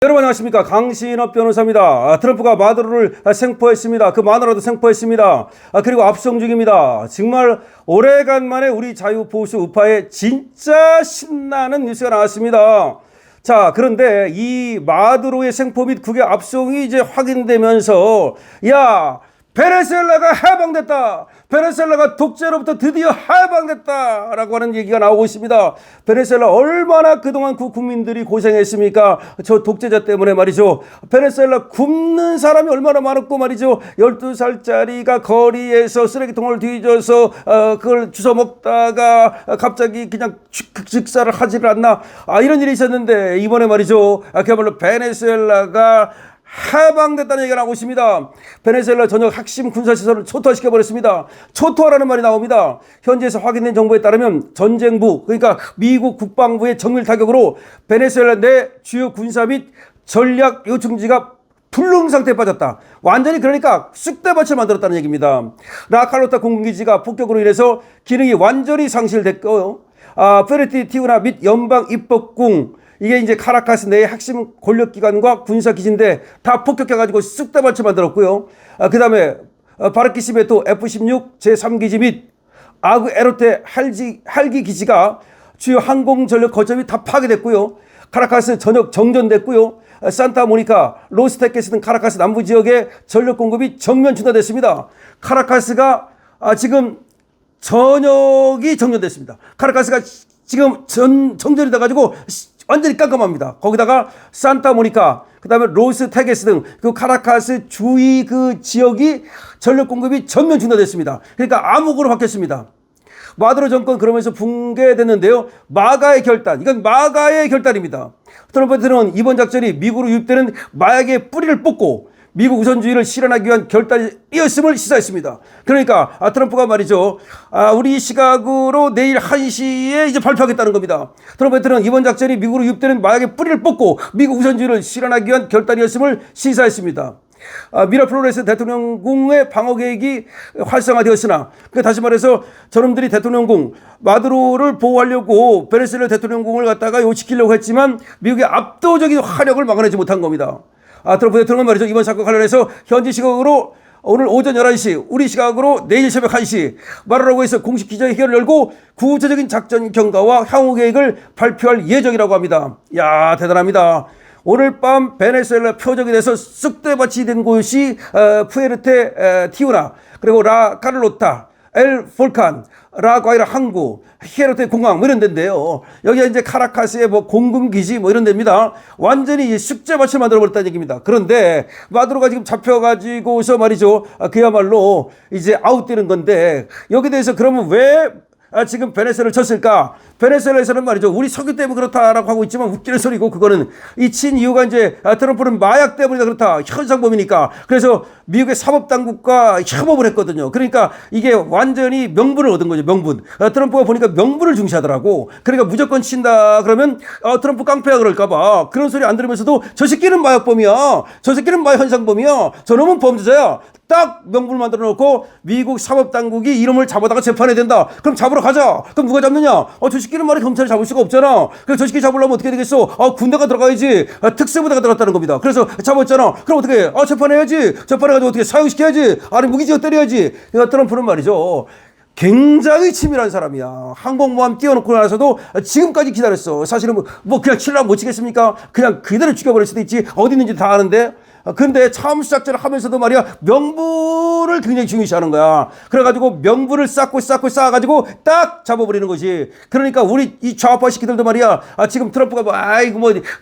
여러분 안녕하십니까, 강신업 변호사입니다. 트럼프가 마두로를 생포했습니다. 그 마누라도 생포했습니다. 그리고 압송 중입니다. 정말 오래간만에 우리 자유보수 우파에 진짜 신나는 뉴스가 나왔습니다. 자, 그런데 이 마두로의 생포 및 국외 압송이 이제 확인되면서, 야, 베네수엘라가 해방됐다, 베네수엘라가 독재로부터 드디어 해방됐다 라고 하는 얘기가 나오고 있습니다. 베네수엘라 얼마나 그동안 그 국민들이 고생했습니까? 저 독재자 때문에 말이죠. 베네수엘라 굶는 사람이 얼마나 많았고 말이죠. 12살짜리가 거리에서 쓰레기통을 뒤져서 그걸 주워 먹다가 갑자기 그냥 즉사를 하지를 않나, 이런 일이 있었는데, 이번에 말이죠, 그야말로 베네수엘라가 해방됐다는 얘기가 나오고 있습니다. 베네수엘라 전역 핵심 군사시설을 초토화시켜버렸습니다. 초토화라는 말이 나옵니다. 현지에서 확인된 정보에 따르면 전쟁부, 그러니까 미국 국방부의 정밀 타격으로 베네수엘라 내 주요 군사 및 전략 요충지가 불능 상태에 빠졌다. 완전히 그러니까 쑥대밭을 만들었다는 얘기입니다. 라칼로타 공군기지가 폭격으로 인해서 기능이 완전히 상실됐고요. 페르티 티우나 및 연방 입법궁, 이게 이제 카라카스 내의 핵심 권력기관과 군사기지인데 다 폭격해가지고 쑥대밭을 만들었고요. 그 다음에 바르키시메토 F-16 제3기지 및 아그에로테 헬기 기지가 주요 항공전력 거점이 다 파괴됐고요. 카라카스 전역 정전됐고요. 산타모니카, 로스테케스 등 카라카스 남부 지역의 전력 공급이 정면 중단됐습니다. 카라카스가 지금 전역이 정전됐습니다. 카라카스가 지금 정전이 돼가지고 완전히 깜깜합니다. 거기다가 산타모니카, 그 다음에 로스테게스 등 그 카라카스 주위 그 지역이 전력 공급이 전면 중단됐습니다. 그러니까 암흑으로 바뀌었습니다. 마두로 정권 그러면서 붕괴됐는데요. 마가의 결단, 이건 마가의 결단입니다. 트럼프는 이번 작전이 미국으로 유입되는 마약의 뿌리를 뽑고 미국 우선주의를 실현하기 위한 결단이었음을 시사했습니다. 그러니까 트럼프가 말이죠, 우리 시각으로 내일 1시에 이제 발표하겠다는 겁니다. 트럼프는 이번 작전이 미국으로 유입되는 마약의 뿌리를 뽑고 미국 우선주의를 실현하기 위한 결단이었음을 시사했습니다. 미라플로레스 대통령궁의 방어 계획이 활성화되었으나, 다시 말해서 저놈들이 대통령궁 마두로를 보호하려고 베네수엘라 대통령궁을 갖다가 지키려고 했지만 미국의 압도적인 화력을 막아내지 못한 겁니다. 트럼프 대통령은 말이죠, 이번 사건 관련해서 현지 시각으로 오늘 오전 11시, 우리 시각으로 내일 새벽 1시 마루라고 해서 공식 기자회견을 열고 구체적인 작전 경과와 향후 계획을 발표할 예정이라고 합니다. 야, 대단합니다. 오늘 밤 베네수엘라 표적이 돼서 쑥대밭이 된 곳이 푸에르테 티우나, 그리고 라 카를로타, 엘 볼칸, 라 과이라 항구, 히에로테 공항 이런 데인데요. 여기가 이제 카라카스의 공군기지 이런 데입니다. 완전히 쑥대밭을 만들어버렸다는 얘기입니다. 그런데 마두로가 지금 잡혀가지고서 말이죠, 그야말로 이제 아웃되는 건데, 여기에 대해서 그러면 왜 지금 베네수엘라를 쳤을까? 베네수엘라에서는 말이죠, 우리 석유 때문에 그렇다라고 하고 있지만 웃기는 소리고, 그거는 이 친 이유가 이제 트럼프는 마약 때문에 그렇다, 현상범이니까. 그래서 미국의 사법당국과 협업을 했거든요. 그러니까 이게 완전히 명분을 얻은 거죠, 명분. 트럼프가 보니까 명분을 중시하더라고. 그러니까 무조건 친다 그러면 트럼프 깡패야 그럴까봐 그런 소리 안 들으면서도 저 새끼는 마약범이야, 저 새끼는 마약 현상범이야, 저놈은 범죄자야, 딱 명분을 만들어 놓고 미국 사법당국이 이놈을 잡아다가 재판해야 된다. 그럼 잡으러 가자. 그럼 누가 잡느냐? 저 새끼는 말이 검찰이 잡을 수가 없잖아. 그래서 저 새끼 잡으려면 어떻게 되겠어? 군대가 들어가야지. 특수부대가 들어갔다는 겁니다. 그래서 잡았잖아. 그럼 어떻게 해? 재판해야지. 재판해가지고 어떻게 사형시켜야지. 아니 무기징역 때려야지. 그러니까 트럼프는 말이죠, 굉장히 치밀한 사람이야. 항공모함 띄워놓고 나서도 지금까지 기다렸어. 사실은 그냥 칠라 못 치겠습니까? 그냥 그대로 죽여버릴 수도 있지. 어디 있는지 다 아는데. 근데 참수작전을 하면서도 말이야, 명분을 굉장히 중요시하는 거야. 그래가지고 명분을 쌓아가지고 딱 잡아버리는 것이. 그러니까 우리 이 좌파 시키들도 말이야, 지금 트럼프가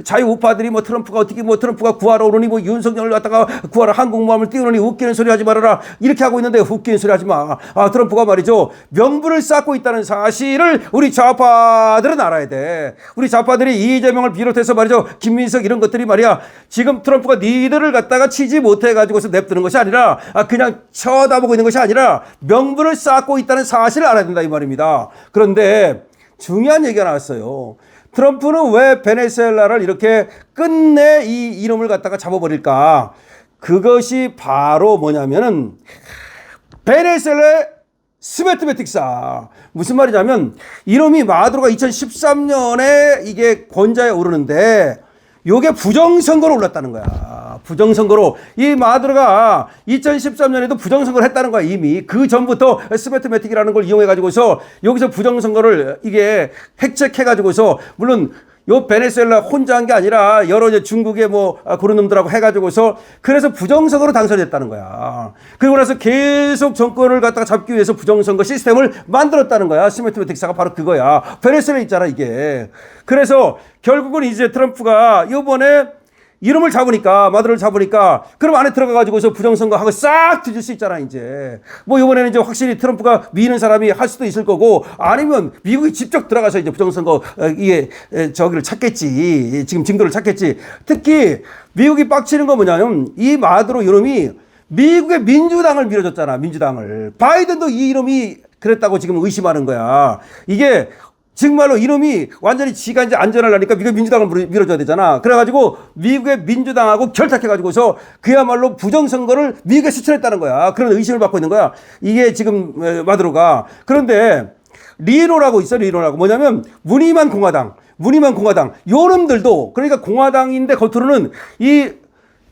자유우파들이 트럼프가 어떻게 트럼프가 구하러 오느니 윤석열을 갖다가 구하러 항공모함을 띄우느니 웃기는 소리 하지 말아라 이렇게 하고 있는데, 웃기는 소리 하지 마. 트럼프가 말이죠, 명분을 쌓고 있다는 사실을 우리 좌파들은 알아야 돼. 우리 좌파들이 이재명을 비롯해서 말이죠, 김민석 이런 것들이 말이야, 지금 트럼프가 니들을 갖다가 치지 못해가지고서 냅두는 것이 아니라, 그냥 쳐다보고 있는 것이 아니라 명분을 쌓고 있다는 사실을 알아야 된다 이 말입니다. 그런데 중요한 얘기가 나왔어요. 트럼프는 왜 베네수엘라를 이렇게 끝내 이놈을 갖다가 잡아버릴까? 그것이 바로 뭐냐면은 베네수엘라의 스메트메틱사. 무슨 말이냐면 이놈이 마두로가 2013년에 이게 권좌에 오르는데 요게 부정선거로 올랐다는 거야. 부정선거로. 이 마두로가 2013년에도 부정선거를 했다는 거야, 이미. 그 전부터 스매트매틱이라는 걸 이용해가지고서 여기서 부정선거를 이게 획책해가지고서, 물론 요 베네수엘라 혼자 한 게 아니라 여러 이제 중국의 뭐 그런 놈들하고 해가지고서 그래서 부정선거로 당선됐다는 거야. 그리고 나서 계속 정권을 갖다가 잡기 위해서 부정선거 시스템을 만들었다는 거야. 스매트매틱사가 바로 그거야. 베네수엘에 있잖아, 이게. 그래서 결국은 이제 트럼프가 요번에 이름을 잡으니까, 마두로를 잡으니까, 그럼 안에 들어가가지고서 부정선거하고 싹 뒤질 수 있잖아, 이제. 뭐, 이번에는 이제 확실히 트럼프가 미는 사람이 할 수도 있을 거고, 아니면 미국이 직접 들어가서 이제 부정선거, 저기를 찾겠지. 지금 증거를 찾겠지. 특히, 미국이 빡치는 거 뭐냐면, 이 마두로 이름이 미국의 민주당을 밀어줬잖아, 민주당을. 바이든도 이 이름이 그랬다고 지금 의심하는 거야. 이게, 정말로 이놈이 완전히 지가 이제 안전하려니까 미국 민주당을 밀어줘야 되잖아. 그래가지고 미국의 민주당하고 결탁해가지고서 그야말로 부정선거를 미국에 수출했다는 거야. 그런 의심을 받고 있는 거야. 이게 지금 마두로가. 그런데 리노라고 있어, 리노라고. 뭐냐면 무늬만 공화당. 요놈들도, 그러니까 공화당인데 겉으로는 이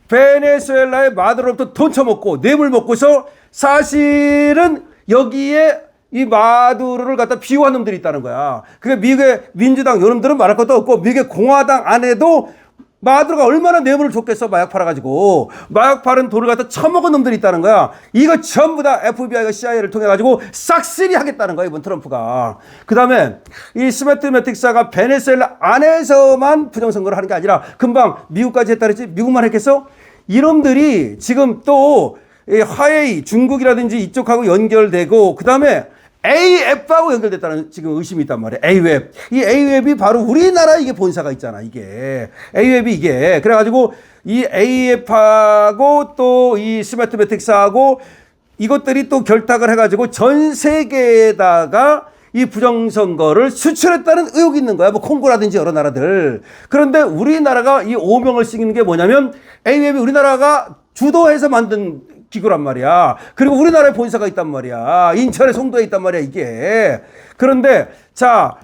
베네수엘라의 마두로부터 돈 쳐먹고 뇌물 먹고서 사실은 여기에 이 마두로를 갖다 비호한 놈들이 있다는 거야. 그게 미국의 민주당 요놈들은 말할 것도 없고, 미국의 공화당 안에도 마두로가 얼마나 뇌물을 줬겠어. 마약 팔아가지고. 마약 팔은 돈을 갖다 처먹은 놈들이 있다는 거야. 이거 전부 다 FBI가 CIA를 통해가지고 싹쓸이 하겠다는 거야, 이번 트럼프가. 그 다음에 이 스매트매틱사가 베네수엘라 안에서만 부정선거를 하는 게 아니라 금방 미국까지 했다 그랬지? 미국만 했겠어? 이놈들이 지금 또 화웨이, 중국이라든지 이쪽하고 연결되고, 그 다음에 AWeb하고 연결됐다는 지금 의심이 있단 말이에요. AWeb. 이 AWeb이 바로 우리나라 이게 본사가 있잖아, 이게. AWeb이 이게. 그래가지고 이 AWeb하고 또 이 스매트매틱스하고 이것들이 또 결탁을 해가지고 전 세계에다가 이 부정선거를 수출했다는 의혹이 있는 거야. 뭐 콩고라든지 여러 나라들. 그런데 우리나라가 이 오명을 쓰는 게 뭐냐면 AWeb이 우리나라가 주도해서 만든 기구란 말이야. 그리고 우리나라에 본사가 있단 말이야. 인천의 송도에 있단 말이야, 이게. 그런데 자,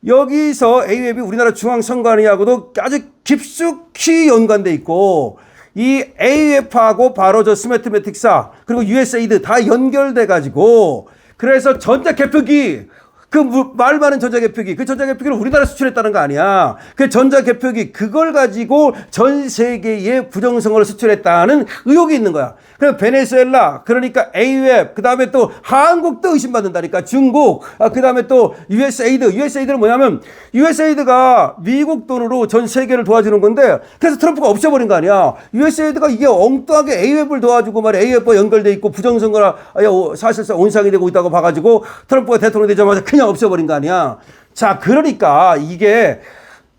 여기서 AWeb이 우리나라 중앙선관위하고도 아주 깊숙이 연관돼 있고, 이 AWeb하고 바로 저 스매트매틱사 그리고 USAID 다 연결돼 가지고, 그래서 전자개표기, 그 말 많은 전자개표기, 그 전자개표기를 우리나라 수출했다는 거 아니야. 그 전자개표기, 그걸 가지고 전 세계에 부정선거를 수출했다는 의혹이 있는 거야. 그래서 베네수엘라, 그러니까 AWeb, 그 다음에 또 한국도 의심받는다니까, 중국, 그 다음에 또 USAID는 뭐냐면, USAID가 미국 돈으로 전 세계를 도와주는 건데, 그래서 트럼프가 없애버린 거 아니야. USAID가 이게 엉뚱하게 AWeb을 도와주고 말이야, AWeb과 연결돼 있고 부정선거라 사실상 온상이 되고 있다고 봐가지고, 트럼프가 대통령 되자마자 그냥 없애버린 거 아니야. 자, 그러니까 이게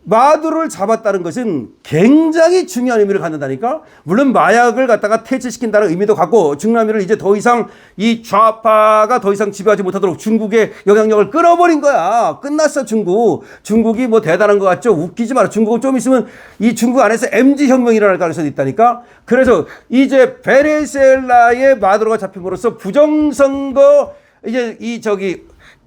마두로를 잡았다는 것은 굉장히 중요한 의미를 갖는다니까. 물론 마약을 갖다가 퇴치시킨다는 의미도 갖고, 중남미를 이제 더 이상 이 좌파가 더 이상 지배하지 못하도록 중국의 영향력을 끊어버린 거야. 끝났어, 중국. 중국이 뭐 대단한 것 같죠? 웃기지 마라. 중국은 좀 있으면 이 중국 안에서 MZ혁명이 일어날 가능성이 있다니까. 그래서 이제 베네수엘라의 마두로가 잡힘으로써 부정선거 이제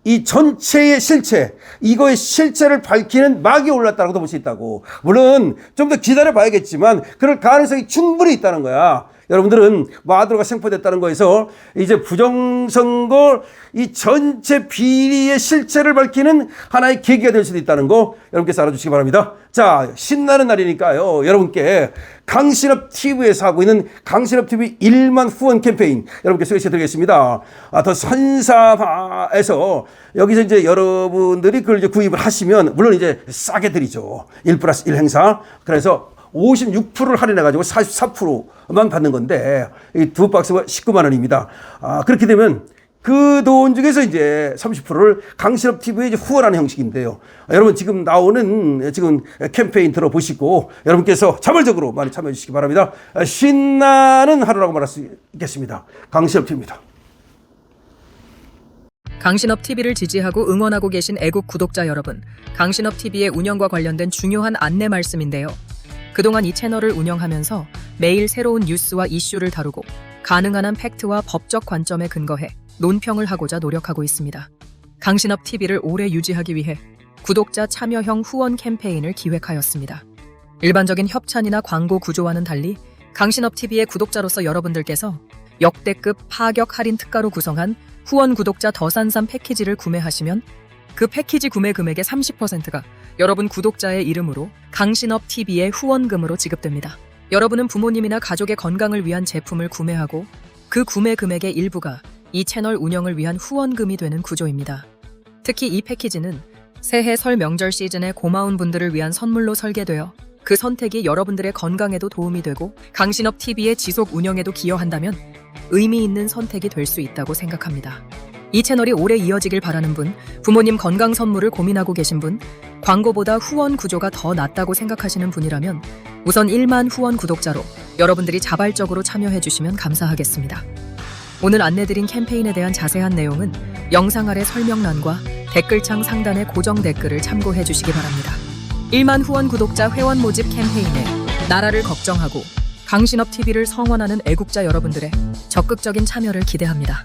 이 전체의 실체, 이거의 실체를 밝히는 막이 올랐다고도 볼 수 있다고. 물론 좀 더 기다려 봐야겠지만 그럴 가능성이 충분히 있다는 거야. 여러분들은 마두로가 생포됐다는 거에서 이제 부정선거 이 전체 비리의 실체를 밝히는 하나의 계기가 될 수도 있다는 거 여러분께서 알아주시기 바랍니다. 자, 신나는 날이니까요. 여러분께 강신업 TV에서 하고 있는 강신업 TV 1만 후원 캠페인 여러분께 소개해 드리겠습니다. 더 선사에서 여기서 이제 여러분들이 그걸 이제 구입을 하시면 물론 이제 싸게 드리죠. 1+1 행사. 그래서 56%를 할인해가지고 44%만 받는 건데, 이 두 박스가 19만 원입니다. 그렇게 되면 그 돈 중에서 이제 30%를 강신업 TV에 이제 후원하는 형식인데요. 여러분 지금 나오는 지금 캠페인 들어보시고 여러분께서 자발적으로 많이 참여해 주시기 바랍니다. 신나는 하루라고 말할 수 있겠습니다. 강신업 TV입니다. 강신업 TV를 지지하고 응원하고 계신 애국 구독자 여러분, 강신업 TV의 운영과 관련된 중요한 안내 말씀인데요. 그동안 이 채널을 운영하면서 매일 새로운 뉴스와 이슈를 다루고 가능한 한 팩트와 법적 관점에 근거해 논평을 하고자 노력하고 있습니다. 강신업 TV를 오래 유지하기 위해 구독자 참여형 후원 캠페인을 기획하였습니다. 일반적인 협찬이나 광고 구조와는 달리 강신업TV의 구독자로서 여러분들께서 역대급 파격 할인 특가로 구성한 후원 구독자 더산삼 패키지를 구매하시면 그 패키지 구매 금액의 30%가 여러분 구독자의 이름으로 강신업TV의 후원금으로 지급됩니다. 여러분은 부모님이나 가족의 건강을 위한 제품을 구매하고 그 구매 금액의 일부가 이 채널 운영을 위한 후원금이 되는 구조입니다. 특히 이 패키지는 새해 설 명절 시즌에 고마운 분들을 위한 선물로 설계되어 그 선택이 여러분들의 건강에도 도움이 되고 강신업TV의 지속 운영에도 기여한다면 의미 있는 선택이 될 수 있다고 생각합니다. 이 채널이 오래 이어지길 바라는 분, 부모님 건강 선물을 고민하고 계신 분, 광고보다 후원 구조가 더 낫다고 생각하시는 분이라면 우선 1만 후원 구독자로 여러분들이 자발적으로 참여해 주시면 감사하겠습니다. 오늘 안내드린 캠페인에 대한 자세한 내용은 영상 아래 설명란과 댓글창 상단의 고정 댓글을 참고해 주시기 바랍니다. 1만 후원 구독자 회원 모집 캠페인에 나라를 걱정하고 강신업TV를 성원하는 애국자 여러분들의 적극적인 참여를 기대합니다.